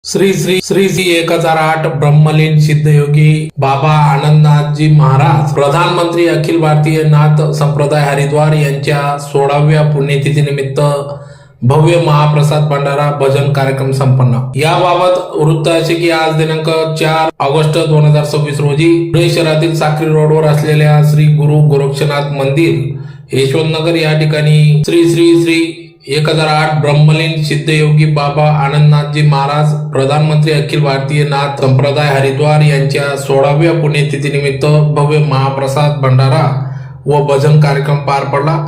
श्री श्री श्री श्री 1008 ब्रह्मलीन सिद्धयोगी बाबा आनंदनाथजी महाराज प्रधानमंत्री अखिल भारतीय नाथ संप्रदाय हरिद्वार यांच्या 16व्या पुण्यतिथी निमित्त भव्य महाप्रसाद भंडारा भजन कार्यक्रम संपन्न। याबाबत वृत्त असे की आज दिनांक 4 ऑगस्ट 2026 रोजी पुणे शहरातील साक्री रोडवर असलेल्या श्री गुरु गोरक्षनाथ मंदिर यशवंतनगर या ठिकाणी श्री श्री श्री 1008 ब्रह्मलीन सिद्धयोगी बाबा आनंदनाथजी महाराज प्रधानमंत्री अखिल भारतीय नाथ संप्रदाय हरिद्वार यांच्या 16व्या पुण्यतिथी निमित्त भव्य महाप्रसाद भंडारा व भजन कार्यक्रम पार पडला।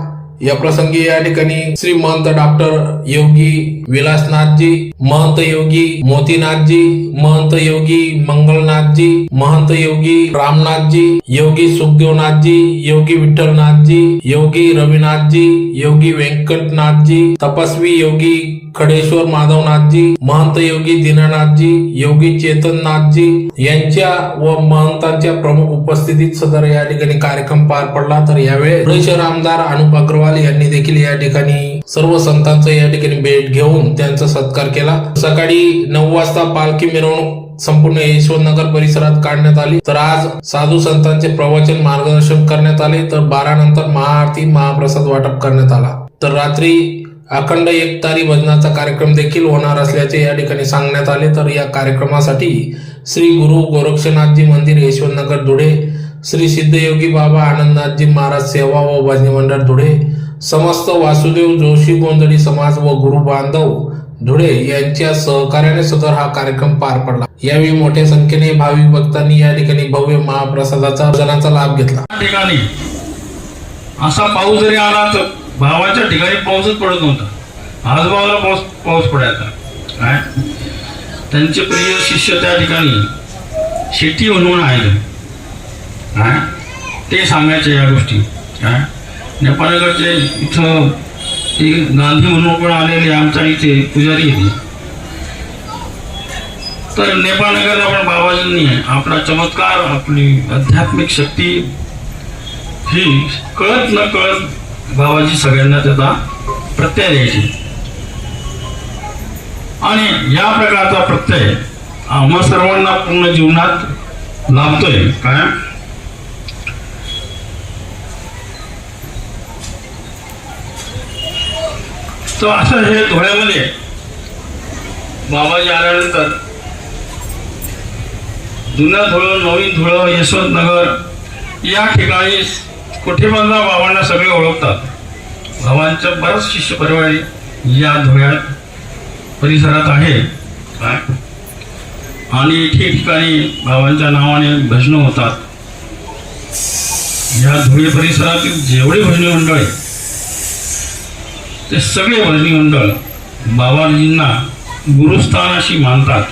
या प्रसंगी या ठिकाणी श्री महंत डॉक्टर योगी विलासनाथजी, महंत योगी मोतीनाथजी, महंत योगी मंगलनाथजी, महंत योगी रामनाथजी, योगी सुखदेवनाथजी, योगी विठ्ठलनाथजी, योगी रविनाथजी, योगी वेंकटनाथजी, तपस्वी योगी खडेश्वर माधवनाथजी, महंत योगी दीनानाथजी, योगी चेतननाथजी यांच्या व महंतांच्या प्रमुख उपस्थितीत सदर या ठिकाणी कार्यक्रम पार पडला। तर यावेळी पुणे शहर आमदार अनुप अग्रवाल यांनी देखील या ठिकाणी सर्व संतांचं या ठिकाणी भेट घेऊन त्यांचा सत्कार केला। सकाळी 9 वाजता पालखी मिरवणूक संपूर्ण यशवंतनगर परिसरात काढण्यात आली। तर आज साधू संतांचे प्रवचन मार्गदर्शन करण्यात आले। तर 12 नंतर महाआरती महाप्रसाद वाटप करण्यात आला। तर रात्री अखंड एकतारी भजनाचा कार्यक्रम देखील होणार असल्याचे या ठिकाणी सांगण्यात आले। तर या कार्यक्रमासाठी श्री गुरु गोरक्षनाथजी मंदिर यशवंतनगर धुळे, श्री सिद्धयोगी बाबा आनंदनाथजी महाराज सेवा व भजनी मंडळ धुळे, समस्त वासुदेव जोशी गोंधळी समाज व गुरु बांधव धुळे यांच्या सहकार्याने सदर हा कार्यक्रम पार पडला। यावेळी मोठ्या संख्येने भाविक भक्तांनी या ठिकाणी भव्य महाप्रसादाचा भजनाचा लाभ घेतला। ठिकाणी असा पाऊस जरी आला तर भावाच्या ठिकाणी पाऊसच पडत नव्हता, आजबाजूला पाऊस पडायचा। काय त्यांचे प्रिय शिष्य त्या ठिकाणी शेती म्हणून आहेत, काय ते सांगायचे या गोष्टी। काय नेपाळकडचे इथं गांधी म्हणून पण आलेले आमच्या इथे पुजारी आहे। तर नेपाळनगरला पण बाबाजींनी आपला चमत्कार, आपली आध्यात्मिक शक्ती ही कळत न कळत बाबाजी सगळ्यांना त्याचा प्रत्यय द्यायचे आणि या प्रकारचा प्रत्यय आम्हा सर्वांना पूर्ण जीवनात लाभतोय। काय तर असं हे धुळ्यामध्ये बाबाजी आल्यानंतर जुन्या धुळं, नवीन धुळं, यशवंतनगर या ठिकाणी कुठे बघा बाबांना सगळे ओळखतात। बाबांच्या बरेच शिष्य परिवार या धुळ्यात परिसरात आहे आणि ठिकठिकाणी बाबांच्या नावाने भजन होतात। या धुळे परिसरातील जेवढे भजनी मंडळ आहे ते सगळे भजनी मंडळ बाबाजींना गुरुस्थान अशी मानतात।